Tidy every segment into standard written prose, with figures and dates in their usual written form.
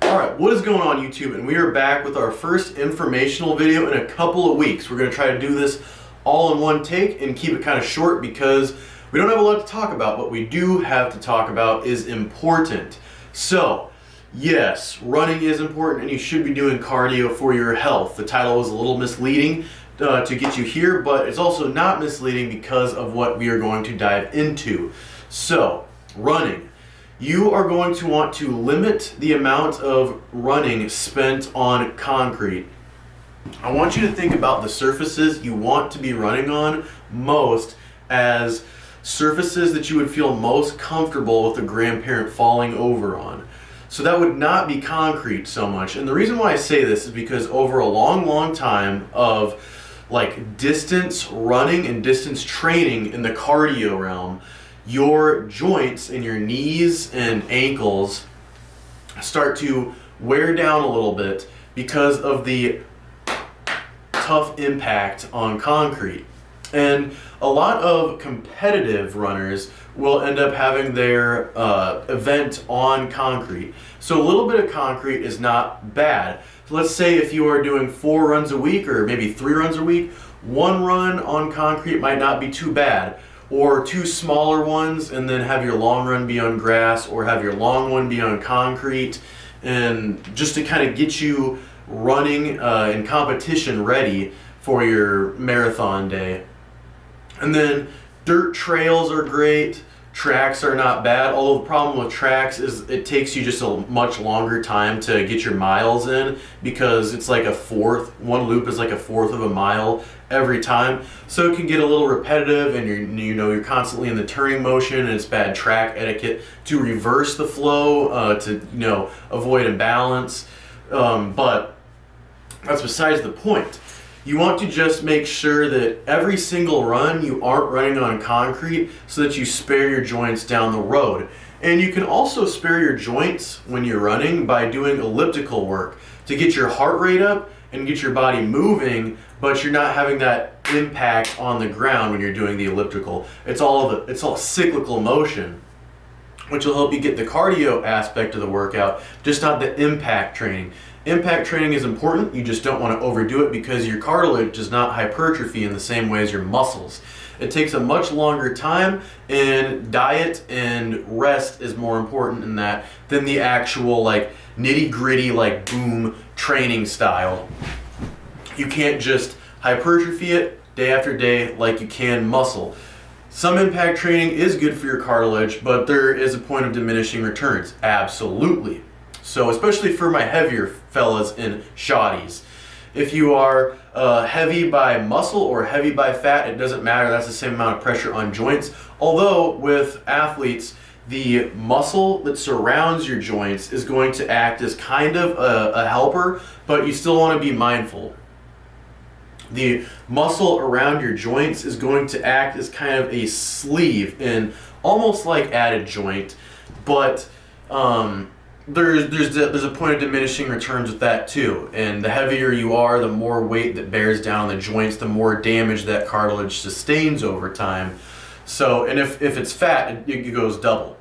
Alright, what is going on YouTube? And we are back with our first informational video in a couple of weeks. We're going to try to do this all in one take and keep it kind of short because we don't have a lot to talk about. What we do have to talk about is important. So, yes, running is important and you should be doing cardio for your health. The title was a little misleading to get you here, but it's also not misleading because of what we are going to dive into. So, running. You are going to want to limit the amount of running spent on concrete. I want you to think about the surfaces you want to be running on most as surfaces that you would feel most comfortable with a grandparent falling over on. So that would not be concrete so much. And the reason why I say this is because over a long time of like distance running and distance training in the cardio realm, your joints in your knees and ankles start to wear down a little bit because of the tough impact on concrete. And a lot of competitive runners will end up having their event on concrete. So a little bit of concrete is not bad. So let's say if you are doing 4 runs a week or maybe 3 runs a week, 1 run on concrete might not be too bad. Or 2 smaller ones and then have your long run be on grass or have your long one be on concrete, and just to kind of get you running in competition ready for your marathon day. And then dirt trails are great. Tracks are not bad, although the problem with tracks is it takes you just a much longer time to get your miles in because it's like one loop is like a fourth of a mile every time. So it can get a little repetitive and you're constantly in the turning motion, and it's bad track etiquette to reverse the flow to avoid imbalance. But that's besides the point. You want to just make sure that every single run you aren't running on concrete so that you spare your joints down the road. And you can also spare your joints when you're running by doing elliptical work to get your heart rate up and get your body moving, but you're not having that impact on the ground when you're doing the elliptical. It's all cyclical motion, which will help you get the cardio aspect of the workout, just not the impact training. Impact training is important, you just don't want to overdo it because your cartilage does not hypertrophy in the same way as your muscles. It takes a much longer time, and diet and rest is more important in that than the actual like nitty-gritty like boom training style. You can't just hypertrophy it day after day like you can muscle. Some impact training is good for your cartilage, but there is a point of diminishing returns, absolutely. So especially for my heavier fellas in shotties. If you are heavy by muscle or heavy by fat, it doesn't matter, that's the same amount of pressure on joints. Although with athletes, the muscle that surrounds your joints is going to act as kind of a helper, but you still want to be mindful. The muscle around your joints is going to act as kind of a sleeve and almost like added joint, but there's a point of diminishing returns with that too. And the heavier you are, the more weight that bears down on the joints, the more damage that cartilage sustains over time. So, and if it's fat, it goes double.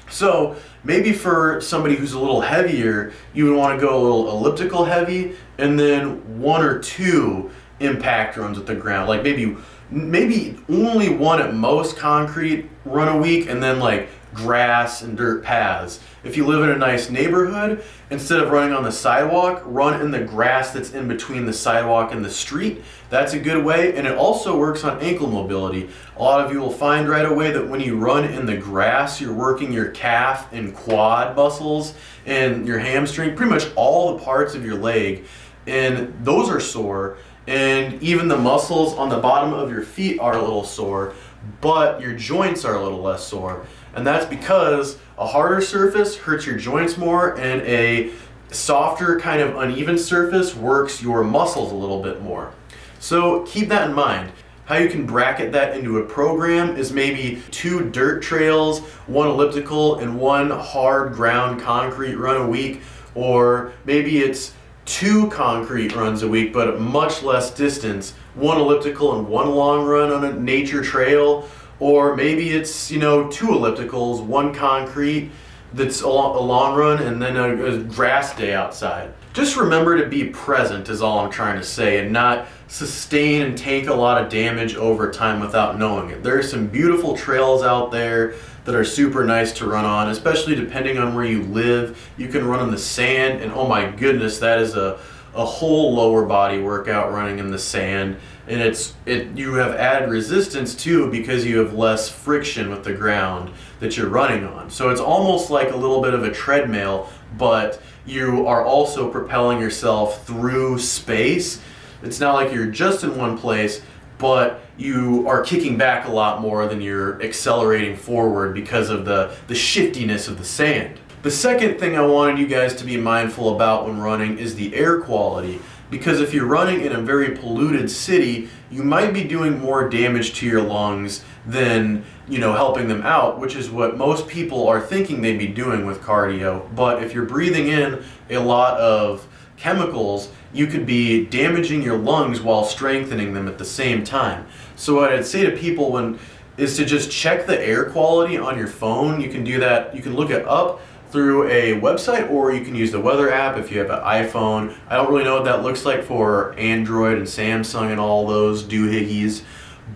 So maybe for somebody who's a little heavier, you would want to go a little elliptical heavy and then 1 or 2 impact runs with the ground. Like maybe only 1 at most concrete run a week, and then like grass and dirt paths. If you live in a nice neighborhood, instead of running on the sidewalk, run in the grass that's in between the sidewalk and the street. That's a good way, and it also works on ankle mobility. A lot of you will find right away that when you run in the grass, you're working your calf and quad muscles and your hamstring, pretty much all the parts of your leg, and those are sore. And even the muscles on the bottom of your feet are a little sore, but your joints are a little less sore. And that's because a harder surface hurts your joints more, and a softer kind of uneven surface works your muscles a little bit more. So keep that in mind. How you can bracket that into a program is maybe 2 dirt trails, 1 elliptical, and 1 hard ground concrete run a week, or maybe it's 2 concrete runs a week but at much less distance, 1 elliptical and 1 long run on a nature trail. Or maybe it's 2 ellipticals, 1 concrete, that's a long run and then a grass day outside. Just remember to be present is all I'm trying to say, and not sustain and take a lot of damage over time without knowing it. There are some beautiful trails out there that are super nice to run on, especially depending on where you live. You can run in the sand, and oh my goodness, that is a whole lower body workout running in the sand. And you have added resistance too because you have less friction with the ground that you're running on. So it's almost like a little bit of a treadmill, but you are also propelling yourself through space. It's not like you're just in one place, but you are kicking back a lot more than you're accelerating forward because of the shiftiness of the sand. The second thing I wanted you guys to be mindful about when running is the air quality. Because if you're running in a very polluted city, you might be doing more damage to your lungs than, helping them out, which is what most people are thinking they'd be doing with cardio. But if you're breathing in a lot of chemicals, you could be damaging your lungs while strengthening them at the same time. So what I'd say to people is to just check the air quality on your phone. You can do that. You can look it up through a website, or you can use the weather app if you have an iPhone. I don't really know what that looks like for Android and Samsung and all those doohickeys,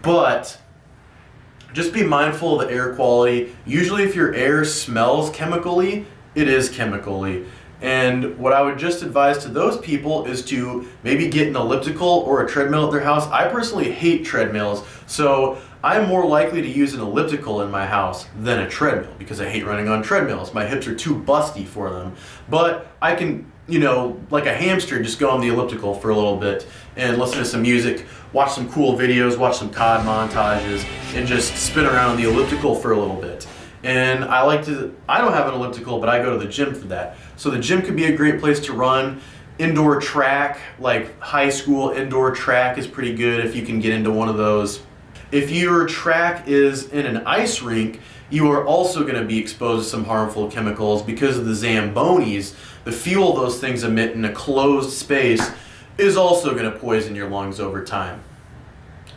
but just be mindful of the air quality. Usually if your air smells chemically, it is chemically. And what I would just advise to those people is to maybe get an elliptical or a treadmill at their house. I personally hate treadmills, so I'm more likely to use an elliptical in my house than a treadmill because I hate running on treadmills. My hips are too busty for them. But I can, like a hamster, just go on the elliptical for a little bit and listen to some music, watch some cool videos, watch some COD montages, and just spin around on the elliptical for a little bit. And I don't have an elliptical, but I go to the gym for that. So the gym could be a great place to run. Indoor track, like high school indoor track, is pretty good if you can get into one of those. If your track is in an ice rink, you are also going to be exposed to some harmful chemicals because of the Zambonis. The fuel those things emit in a closed space is also going to poison your lungs over time.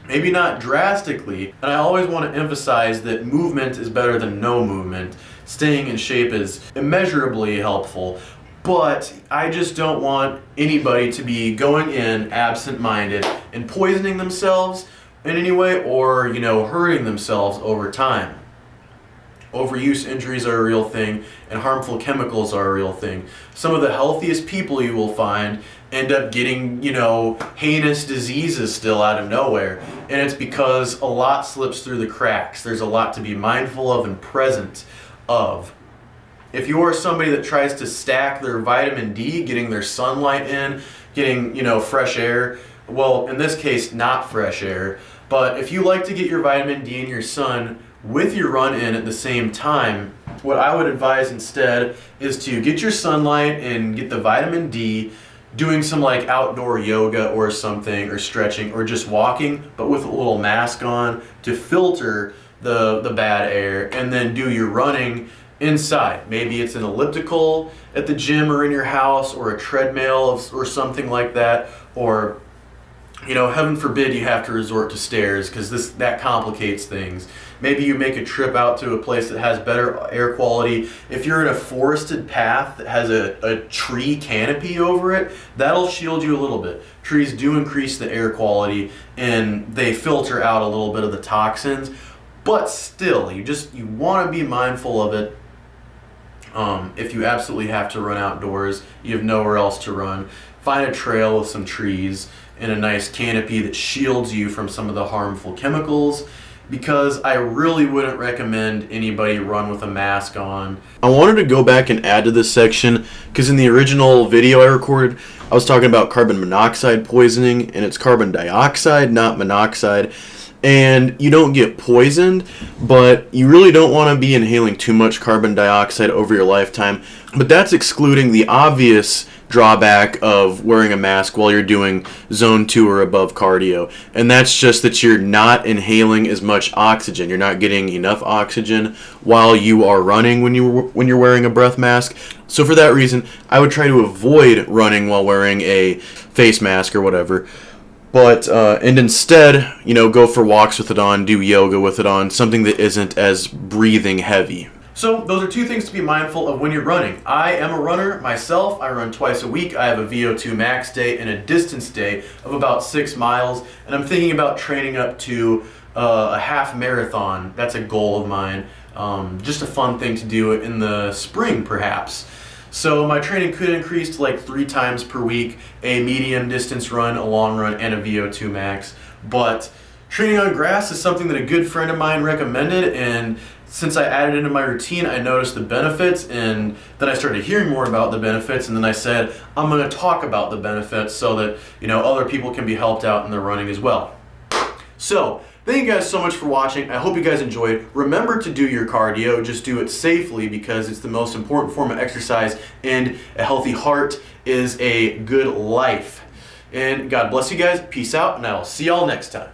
Maybe not drastically, and I always want to emphasize that movement is better than no movement. Staying in shape is immeasurably helpful, but I just don't want anybody to be going in absent-minded and poisoning themselves in any way, or hurting themselves over time. Overuse injuries are a real thing, and harmful chemicals are a real thing. Some of the healthiest people you will find end up getting, heinous diseases still out of nowhere, and it's because a lot slips through the cracks. There's a lot to be mindful of and present of. If you are somebody that tries to stack their vitamin D, getting their sunlight in, getting, fresh air, well, in this case, not fresh air, but if you like to get your vitamin D and your sun with your run in at the same time, what I would advise instead is to get your sunlight and get the vitamin D, doing some like outdoor yoga or something, or stretching, or just walking, but with a little mask on to filter the bad air, and then do your running inside. Maybe it's an elliptical at the gym or in your house, or a treadmill or something like that, or heaven forbid you have to resort to stairs, because that complicates things. Maybe you make a trip out to a place that has better air quality. If you're in a forested path that has a tree canopy over it, that'll shield you a little bit. Trees do increase the air quality and they filter out a little bit of the toxins, but still, you want to be mindful of it. If you absolutely have to run outdoors, you have nowhere else to run, find a trail with some trees and a nice canopy that shields you from some of the harmful chemicals, because I really wouldn't recommend anybody run with a mask on. I wanted to go back and add to this section because in the original video I recorded, I was talking about carbon monoxide poisoning, and it's carbon dioxide, not monoxide. And you don't get poisoned, but you really don't want to be inhaling too much carbon dioxide over your lifetime. But that's excluding the obvious drawback of wearing a mask while you're doing zone 2 or above cardio, and that's just that you're not inhaling as much oxygen. You're not getting enough oxygen while you are running when you're wearing a breath mask. So for that reason, I would try to avoid running while wearing a face mask or whatever. But and instead, go for walks with it on, do yoga with it on, something that isn't as breathing heavy. So those are two things to be mindful of when you're running. I am a runner myself. I run twice a week. I have a VO2 max day and a distance day of about 6 miles, and I'm thinking about training up to a half marathon. That's a goal of mine. Just a fun thing to do in the spring, perhaps. So my training could increase to like 3 times per week, a medium distance run, a long run, and a VO2 max. But training on grass is something that a good friend of mine recommended, and since I added it into my routine, I noticed the benefits, and then I started hearing more about the benefits, and then I said, I'm going to talk about the benefits so that, other people can be helped out in their running as well. So, thank you guys so much for watching. I hope you guys enjoyed. Remember to do your cardio, just do it safely because it's the most important form of exercise, and a healthy heart is a good life. And God bless you guys. Peace out, and I'll see y'all next time.